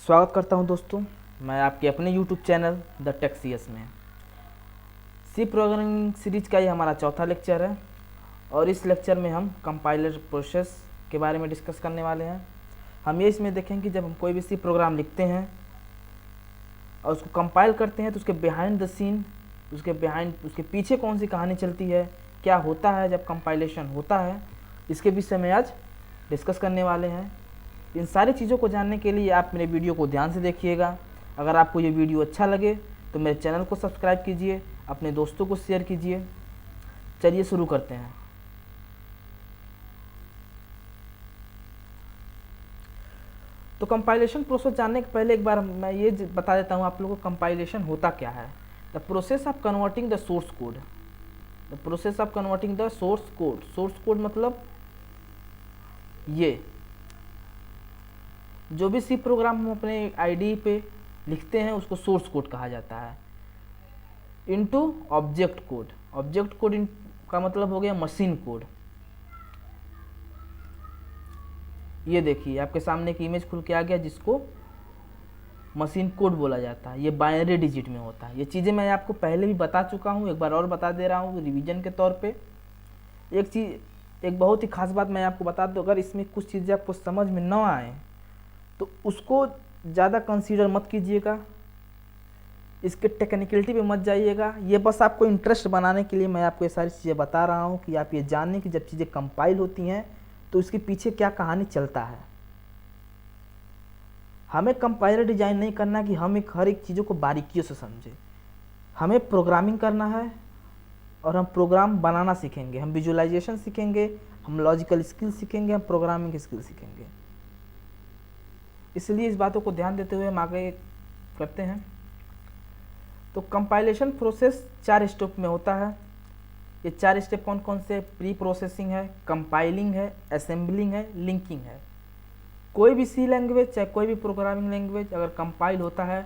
स्वागत करता हूं दोस्तों, मैं आपके अपने YouTube चैनल द टेक्सीएस में। सी प्रोग्रामिंग सीरीज का ये हमारा चौथा लेक्चर है और इस लेक्चर में हम कंपाइलर प्रोसेस के बारे में डिस्कस करने वाले हैं। हम ये इसमें देखेंगे कि जब हम कोई भी सी प्रोग्राम लिखते हैं और उसको कंपाइल करते हैं तो उसके बिहाइंड द सीन, उसके पीछे कौन सी कहानी चलती है, क्या होता है जब कंपाइलेशन होता है, इसके विषय में आज डिस्कस करने वाले हैं। इन सारी चीज़ों को जानने के लिए आप मेरे वीडियो को ध्यान से देखिएगा। अगर आपको ये वीडियो अच्छा लगे तो मेरे चैनल को सब्सक्राइब कीजिए, अपने दोस्तों को शेयर कीजिए। चलिए शुरू करते हैं। तो कंपाइलेशन प्रोसेस जानने के पहले एक बार मैं ये बता देता हूँ आप लोगों को कंपाइलेशन होता क्या है। The process of converting the source code. The process of converting the source code. Source code मतलब ये जो भी सी प्रोग्राम हम अपने आईडी पे लिखते हैं उसको सोर्स कोड कहा जाता है। Into object code. Object code का मतलब हो गया मशीन कोड। ये देखिए आपके सामने एक इमेज खुल के आ गया जिसको मशीन कोड बोला जाता है। ये बाइनरी डिजिट में होता है। ये चीज़ें मैं आपको पहले भी बता चुका हूँ, एक बार और बता दे रहा हूँ रिवीजन के तौर पे। एक बहुत ही खास बात मैं आपको बता दूँ, अगर इसमें कुछ चीज़ें आपको समझ में न आए तो उसको ज़्यादा कंसीडर मत कीजिएगा, इसके टेक्निकलिटी पे मत जाइएगा। ये बस आपको इंटरेस्ट बनाने के लिए मैं आपको ये सारी चीज़ें बता रहा हूँ कि आप ये जानें कि जब चीज़ें कंपाइल होती हैं तो उसके पीछे क्या कहानी चलता है। हमें कंपाइलर डिजाइन नहीं करना कि हम हर एक चीज़ों को बारीकियों से समझें। हमें प्रोग्रामिंग करना है और हम प्रोग्राम बनाना सीखेंगे, हम विजुअलाइजेशन सीखेंगे, हम लॉजिकल स्किल सीखेंगे, हम प्रोग्रामिंग स्किल सीखेंगे। इसलिए इस बातों को ध्यान देते हुए हम आगे करते हैं। तो कंपाइलेशन प्रोसेस 4 स्टेप में होता है। ये 4 स्टेप कौन कौन से? प्री प्रोसेसिंग है, कंपाइलिंग है, असेंबलिंग है, लिंकिंग है। कोई भी सी लैंग्वेज चाहे कोई भी प्रोग्रामिंग लैंग्वेज अगर कंपाइल होता है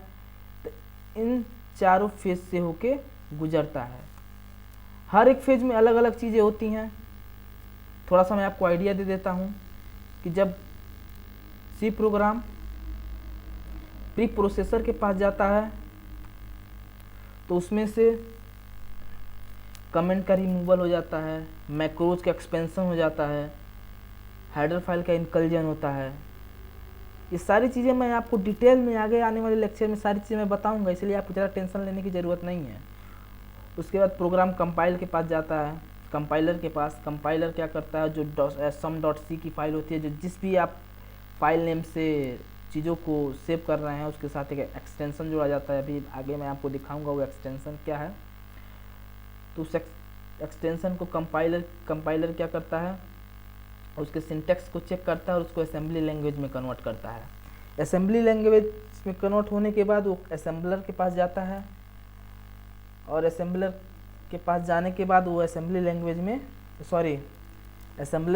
तो इन चारों फेज से होके गुजरता है। हर एक फेज में अलग अलग चीज़ें होती हैं। थोड़ा सा मैं आपको आइडिया दे देता हूँ कि जब सी प्रोग्राम प्री प्रोसेसर के पास जाता है तो उसमें से कमेंट का रिमूवल हो जाता है, मैक्रोज का एक्सपेंशन हो जाता है, हेडर फाइल का इंक्लूजन होता है। ये सारी चीज़ें मैं आपको डिटेल में आगे आने वाले लेक्चर में सारी चीज़ें मैं बताऊंगा, इसलिए आपको ज़्यादा टेंशन लेने की ज़रूरत नहीं है। उसके बाद प्रोग्राम कंपाइल के पास जाता है, कंपाइलर के पास। कंपाइलर क्या करता है, जो sum.c की फाइल होती है, जो जिस भी आप फाइल नेम से चीज़ों को सेव कर रहे हैं उसके साथ एक एक्सटेंशन जोड़ा जाता है। अभी आगे मैं आपको दिखाऊंगा वो एक्सटेंशन क्या है। तो उस एक्सटेंशन को कंपाइलर क्या करता है, उसके सिंटेक्स को चेक करता है और उसको असेंबली लैंग्वेज में कन्वर्ट करता है। असेंबली लैंग्वेज में कन्वर्ट होने के बाद वो असेंबलर के पास जाता है और असेंबलर के पास जाने के बाद वो असेंबलर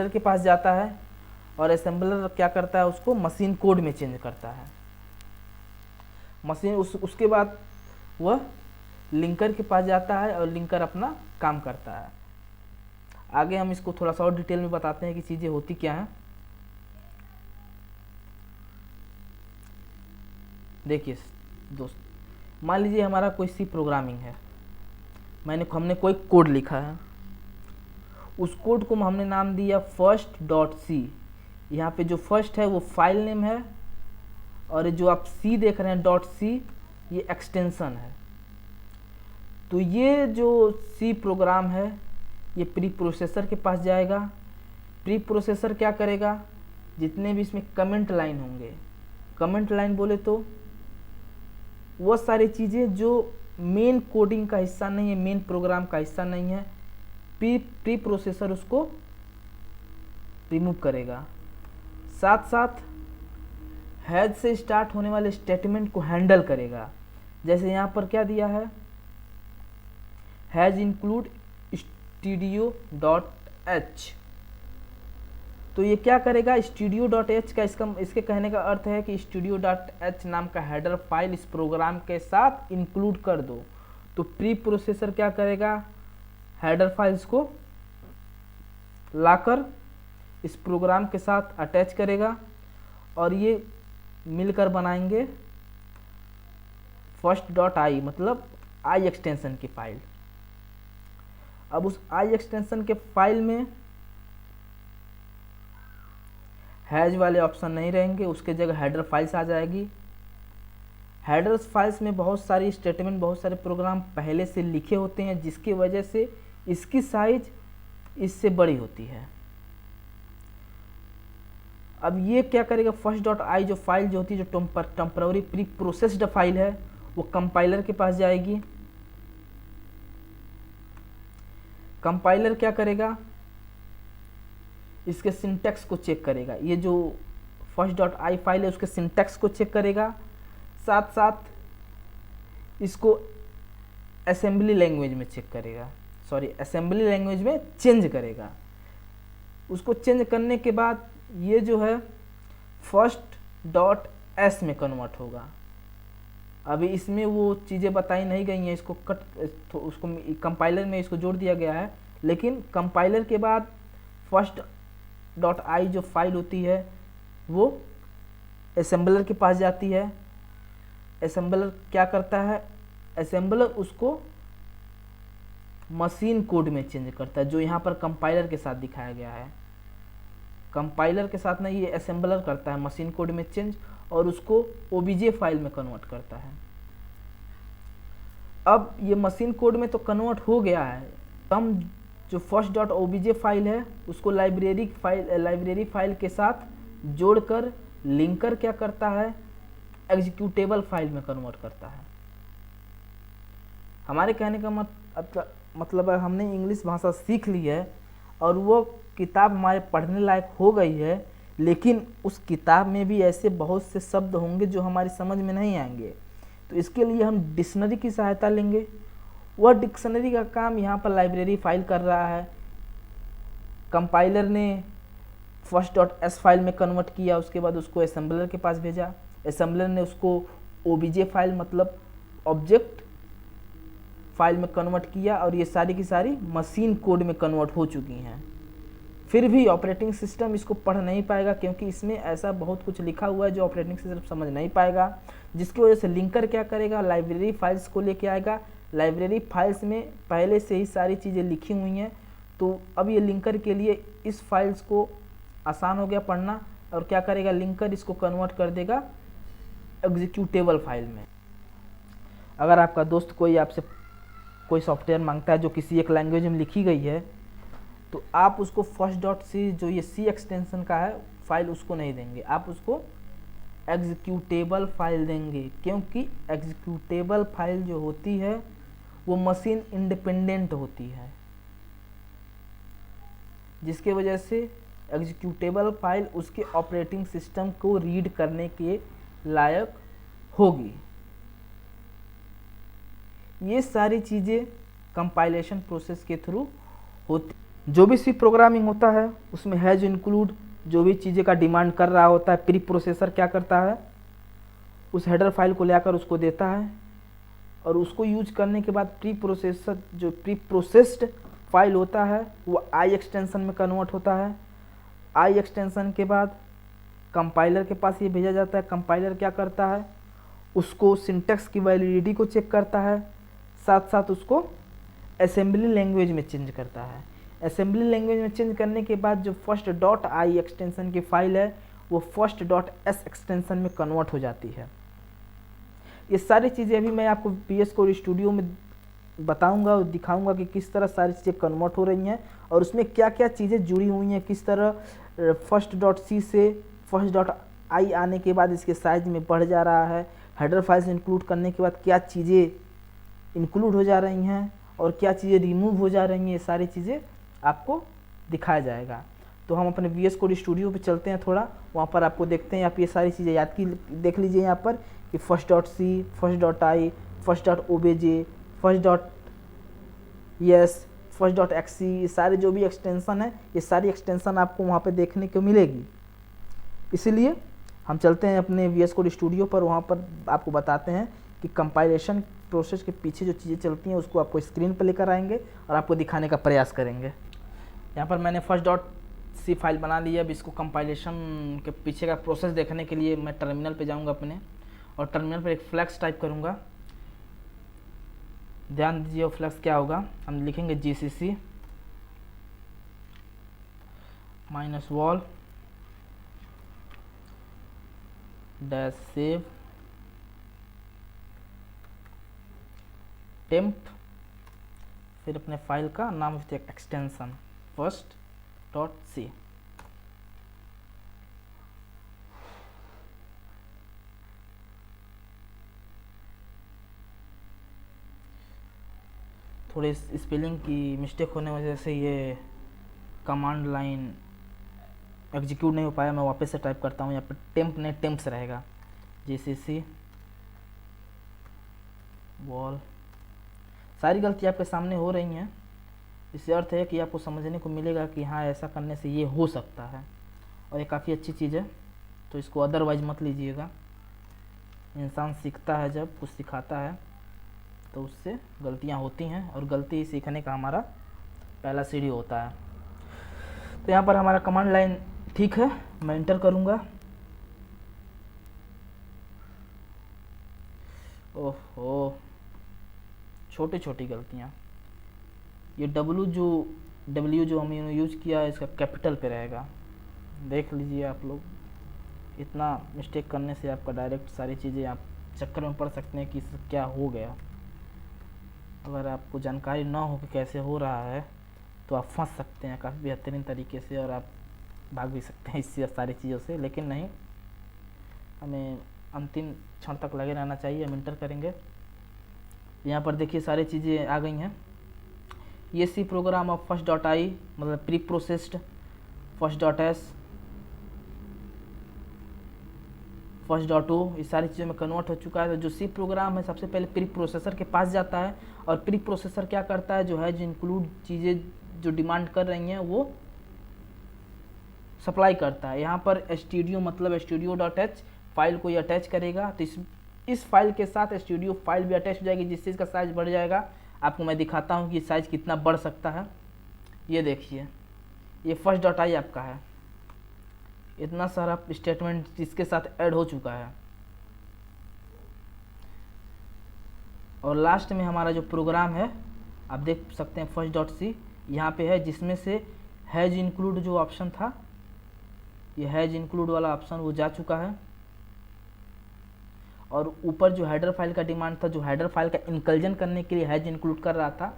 के पास जाता है और असेंबलर क्या करता है, उसको मशीन कोड में चेंज करता है। उसके बाद वह लिंकर के पास जाता है और लिंकर अपना काम करता है। आगे हम इसको थोड़ा सा और डिटेल में बताते हैं कि चीज़ें होती क्या हैं। देखिए दोस्त, मान लीजिए हमारा कोई सी प्रोग्रामिंग है, हमने कोई कोड लिखा है। उस कोड को हमने नाम दिया first.c। यहाँ पे जो फर्स्ट है वो फाइल नेम है और जो आप सी देख रहे हैं .c ये एक्सटेंशन है। तो ये जो सी प्रोग्राम है ये प्री प्रोसेसर के पास जाएगा। प्री प्रोसेसर क्या करेगा, जितने भी इसमें कमेंट लाइन होंगे, कमेंट लाइन बोले तो वो सारी चीज़ें जो मेन कोडिंग का हिस्सा नहीं है, मेन प्रोग्राम का हिस्सा नहीं है, प्री प्रोसेसर उसको रिमूव करेगा। साथ साथ हैज से स्टार्ट होने वाले स्टेटमेंट को हैंडल करेगा। जैसे यहाँ पर क्या दिया है, हैज इंक्लूड studio.h। तो ये क्या करेगा, studio.h का इसके कहने का अर्थ है कि studio.h नाम का हेडर फाइल इस प्रोग्राम के साथ इंक्लूड कर दो। तो प्री प्रोसेसर क्या करेगा, हेडर फाइल्स को लाकर इस प्रोग्राम के साथ अटैच करेगा और ये मिलकर बनाएंगे फर्स्ट डॉट आई, मतलब आई एक्सटेंशन की फाइल। अब उस आई एक्सटेंशन के फाइल में हैज वाले ऑप्शन नहीं रहेंगे, उसके जगह हेडर फाइल्स आ जाएगी। हेडर्स फाइल्स में बहुत सारी स्टेटमेंट, बहुत सारे प्रोग्राम पहले से लिखे होते हैं, जिसकी वजह से इसकी साइज इससे बड़ी होती है। अब ये क्या करेगा, फर्स्ट डॉट आई जो फाइल जो होती है, जो टेम्पररी प्री प्रोसेस्ड फाइल है, वो कंपाइलर के पास जाएगी। कंपाइलर क्या करेगा, इसके सिंटैक्स को चेक करेगा। ये जो फर्स्ट डॉट आई फाइल है उसके सिंटैक्स को चेक करेगा, साथ साथ इसको असेंबली लैंग्वेज में चेक करेगा, सॉरी असेंबली लैंग्वेज में चेंज करेगा। उसको चेंज करने के बाद ये जो है फर्स्ट डॉट एस में कन्वर्ट होगा। अभी इसमें वो चीज़ें बताई नहीं गई हैं, इसको तो उसको कंपाइलर में इसको जोड़ दिया गया है, लेकिन कंपाइलर के बाद फर्स्ट डॉट आई जो फाइल होती है वो असेंबलर के पास जाती है। असेंबलर क्या करता है, असेंबलर उसको मशीन कोड में चेंज करता है, जो यहाँ पर कंपाइलर के साथ दिखाया गया है। कंपाइलर के साथ नहीं, ये असेंबलर करता है मशीन कोड में चेंज और उसको ओबीजे फाइल में कन्वर्ट करता है। अब ये मशीन कोड में तो कन्वर्ट हो गया है, हम जो फर्स्ट डॉट ओबीजे फाइल है उसको लाइब्रेरी फाइल के साथ जोड़कर लिंकर क्या करता है, एग्जीक्यूटेबल फाइल में कन्वर्ट करता है। हमारे कहने का मतलब है हमने इंग्लिश भाषा सीख ली है और वो किताब हमारे पढ़ने लायक हो गई है, लेकिन उस किताब में भी ऐसे बहुत से शब्द होंगे जो हमारी समझ में नहीं आएंगे, तो इसके लिए हम डिक्शनरी की सहायता लेंगे। वह डिक्शनरी का काम यहाँ पर लाइब्रेरी फाइल कर रहा है। कंपाइलर ने फर्स्ट डॉट एस फाइल में कन्वर्ट किया, उसके बाद उसको असेंबलर के पास भेजा, असेंबलर ने उसको ओबीजे फाइल मतलब ऑब्जेक्ट फाइल में कन्वर्ट किया और ये सारी की सारी मशीन कोड में कन्वर्ट हो चुकी हैं। फिर भी ऑपरेटिंग सिस्टम इसको पढ़ नहीं पाएगा, क्योंकि इसमें ऐसा बहुत कुछ लिखा हुआ है जो ऑपरेटिंग सिस्टम समझ नहीं पाएगा, जिसकी वजह से लिंकर क्या करेगा, लाइब्रेरी फाइल्स को लेके आएगा। लाइब्रेरी फाइल्स में पहले से ही सारी चीज़ें लिखी हुई हैं, तो अब ये लिंकर के लिए इस फाइल्स को आसान हो गया पढ़ना, और क्या करेगा, लिंकर इसको कन्वर्ट कर देगा एग्जीक्यूटेबल फाइल में। अगर आपका दोस्त कोई आपसे कोई सॉफ्टवेयर मांगता है जो किसी एक लैंग्वेज में लिखी गई है, तो आप उसको फर्स्ट डॉट सी जो ये सी एक्सटेंशन का है फाइल उसको नहीं देंगे, आप उसको एग्जीक्यूटेबल फाइल देंगे, क्योंकि एग्जीक्यूटेबल फाइल जो होती है वो मशीन इंडिपेंडेंट होती है, जिसके वजह से एग्जीक्यूटेबल फाइल उसके ऑपरेटिंग सिस्टम को रीड करने के लायक होगी। ये सारी चीज़ें कंपाइलेशन प्रोसेस के थ्रू होती। जो भी सी प्रोग्रामिंग होता है उसमें हैज इंक्लूड जो भी चीज़ें का डिमांड कर रहा होता है, प्री प्रोसेसर क्या करता है, उस हेडर फाइल को लेकर उसको देता है, और उसको यूज करने के बाद प्री प्रोसेसर जो प्री प्रोसेस्ड फाइल होता है वो आई एक्सटेंशन में कन्वर्ट होता है। आई एक्सटेंशन के बाद कंपाइलर के पास ये भेजा जाता है। कंपाइलर क्या करता है, उसको सिंटैक्स की वैलिडिटी को चेक करता है, साथ साथ उसको असेंबली लैंग्वेज में चेंज करता है। असेंबली लैंग्वेज में चेंज करने के बाद जो फर्स्ट डॉट आई एक्सटेंशन की फाइल है वो फर्स्ट डॉट एस एक्सटेंशन में कन्वर्ट हो जाती है। ये सारी चीज़ें अभी मैं आपको VS कोड स्टूडियो में बताऊंगा और दिखाऊंगा कि किस तरह सारी चीज़ें कन्वर्ट हो रही हैं और उसमें क्या क्या चीज़ें जुड़ी हुई हैं, किस तरह फर्स्ट डॉट सी से फर्स्ट डॉट आई आने के बाद इसके साइज में बढ़ जा रहा है, हेडर फाइल्स इंक्लूड करने के बाद क्या चीज़ें इंक्लूड हो जा रही हैं और क्या चीज़ें रिमूव हो जा रही हैं, ये सारी चीज़ें आपको दिखाया जाएगा। तो हम अपने VS कोड स्टूडियो पे चलते हैं थोड़ा, वहाँ पर आपको देखते हैं। आप ये सारी चीज़ें याद की देख लीजिए यहाँ पर कि first dot C, first dot I, first dot OBJ, first dot S, first dot exe, ये सारे जो भी एक्सटेंशन है ये सारी एक्सटेंशन आपको वहाँ पे देखने को मिलेगी। इसीलिए हम चलते हैं अपने VS कोड स्टूडियो पर, वहाँ पर आपको बताते हैं कि कंपाइलेशन प्रोसेस के पीछे जो चीज़ें चलती हैं उसको आपको स्क्रीन पर लेकर आएंगे और आपको दिखाने का प्रयास करेंगे। यहाँ पर मैंने फर्स्ट डॉट सी फाइल बना लिया। अब इसको कंपाइलेशन के पीछे का प्रोसेस देखने के लिए मैं टर्मिनल पे जाऊंगा अपने, और टर्मिनल पर एक फ्लैक्स टाइप करूंगा। ध्यान दीजिए वो फ्लैक्स क्या होगा, हम लिखेंगे GCC -wall -save temp, फिर अपने फाइल का नाम एक्सटेंशन first.c। थोड़ी स्पेलिंग की मिस्टेक होने की वजह से ये कमांड लाइन एग्जीक्यूट नहीं हो पाया। मैं वापस से टाइप करता हूँ, यहाँ पर टेम्प नहीं टेम्प्स रहेगा। GCC वॉल, सारी गलती आपके सामने हो रही हैं। इससे अर्थ है कि आपको समझने को मिलेगा कि हाँ ऐसा करने से ये हो सकता है, और ये काफ़ी अच्छी चीज़ है, तो इसको अदरवाइज मत लीजिएगा। इंसान सीखता है, जब कुछ सिखाता है तो उससे गलतियाँ होती हैं, और गलती सीखने का हमारा पहला सीढ़ी होता है। तो यहाँ पर हमारा कमांड लाइन ठीक है, मैं इंटर करूँगा। ओहो, छोटी छोटी गलतियाँ। ये W जो हमने यूज़ किया है इसका कैपिटल पे रहेगा, देख लीजिए आप लोग। इतना मिस्टेक करने से आपका डायरेक्ट सारी चीज़ें आप चक्कर में पड़ सकते हैं कि क्या हो गया। अगर आपको जानकारी ना हो कि कैसे हो रहा है तो आप फंस सकते हैं काफ़ी बेहतरीन तरीके से, और आप भाग भी सकते हैं इससे सारी चीज़ों से। लेकिन नहीं, हमें अंतिम क्षण तक लगे रहना चाहिए। हम इंटर करेंगे। यहाँ पर देखिए सारी चीज़ें आ गई हैं। ये सी प्रोग्राम ऑफ first.i मतलब प्री प्रोसेस्ड, first.s, first.o, इस सारी चीज़ों में कन्वर्ट हो चुका है। तो जो सी प्रोग्राम है सबसे पहले प्री प्रोसेसर के पास जाता है, और प्री प्रोसेसर क्या करता है, जो है जो इंक्लूड चीज़ें जो डिमांड कर रही हैं वो सप्लाई करता है। यहाँ पर स्टूडियो मतलब studio.h फाइल को ये अटैच करेगा, तो इस फाइल के साथ स्टूडियो फाइल भी अटैच हो जाएगी, जिससे इसका साइज बढ़ जाएगा। आपको मैं दिखाता हूँ कि साइज कितना बढ़ सकता है। ये देखिए, ये first.i आपका है, इतना सारा स्टेटमेंट इसके साथ ऐड हो चुका है। और लास्ट में हमारा जो प्रोग्राम है आप देख सकते हैं first.c यहाँ पे है, जिसमें से हैज इंक्लूड जो ऑप्शन था, ये हैज इंक्लूड वाला ऑप्शन वो जा चुका है। और ऊपर जो हेडर फाइल का डिमांड था, जो हेडर फाइल का इंक्लूजन करने के लिए हैज इंक्लूड कर रहा था,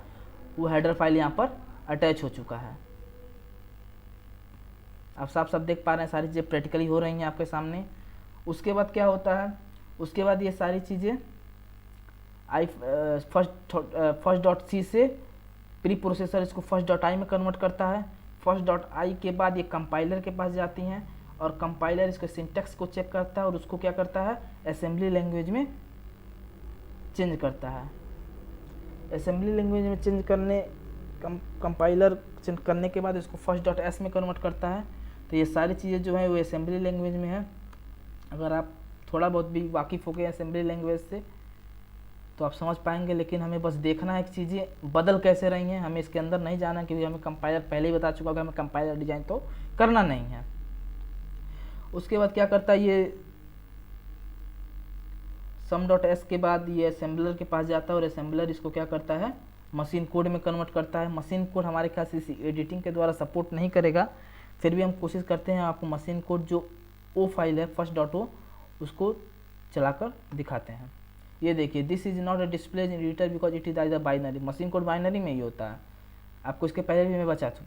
वो हेडर फाइल यहाँ पर अटैच हो चुका है। आप साफ साफ देख पा रहे हैं, सारी चीज़ें प्रैक्टिकली हो रही हैं आपके सामने। उसके बाद क्या होता है, उसके बाद ये सारी चीज़ें first.c से प्री प्रोसेसर इसको first.i में कन्वर्ट करता है। first.i के बाद ये कंपाइलर के पास जाती हैं, और कंपाइलर इसके सिंटैक्स को चेक करता है, और उसको क्या करता है, असेंबली लैंग्वेज में चेंज करता है। असेंबली लैंग्वेज में चेंज करने कंपाइलर चेंज करने के बाद इसको first.s में कन्वर्ट करता है। तो ये सारी चीज़ें जो है वो असेंबली लैंग्वेज में है। अगर आप थोड़ा बहुत भी वाकिफ़ हो गए असेंबली लैंग्वेज से तो आप समझ पाएंगे, लेकिन हमें बस देखना है कि चीज़ें बदल कैसे रही हैं, हमें इसके अंदर नहीं जाना, क्योंकि हमें कंपाइलर पहले ही बता चुका होगा, हमें कंपाइलर डिज़ाइन तो करना नहीं है। उसके बाद क्या करता है, ये sum.s के बाद ये असेंबलर के पास जाता है, और असेंबलर इसको क्या करता है, मशीन कोड में कन्वर्ट करता है। मशीन कोड हमारे ख्याल से एडिटिंग के द्वारा सपोर्ट नहीं करेगा, फिर भी हम कोशिश करते हैं आपको मशीन कोड जो ओ फाइल है first.o उसको चलाकर दिखाते हैं। ये देखिए, this is not a display in editor because it is either binary. Machine code binary में ही होता है, आपको इसके पहले भी मैं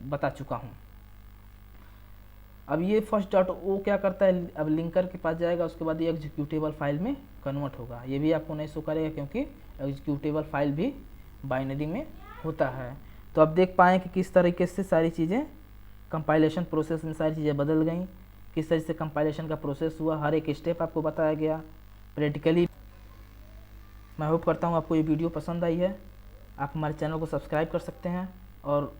बता चुका हूँ। अब ये first.o क्या करता है, अब लिंकर के पास जाएगा, उसके बाद ये एग्जीक्यूटेबल फाइल में कन्वर्ट होगा। ये भी आपको नहीं शो करेगा, क्योंकि एग्जीक्यूटेबल फाइल भी बाइनरी में होता है। तो आप देख पाएँ कि किस तरीके से सारी चीज़ें कंपाइलेशन प्रोसेस में सारी चीज़ें बदल गई, किस तरह से कंपाइलेशन का प्रोसेस हुआ, हर एक स्टेप आपको बताया गया प्रैक्टिकली। मैं होप करता हूँ आपको ये वीडियो पसंद आई है। आप हमारे चैनल को सब्सक्राइब कर सकते हैं, और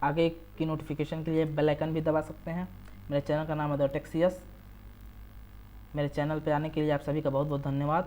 आगे की नोटिफिकेशन के लिए बेल आइकन भी दबा सकते हैं। मेरे चैनल का नाम है द टेक्सियस। मेरे चैनल पे आने के लिए आप सभी का बहुत बहुत धन्यवाद।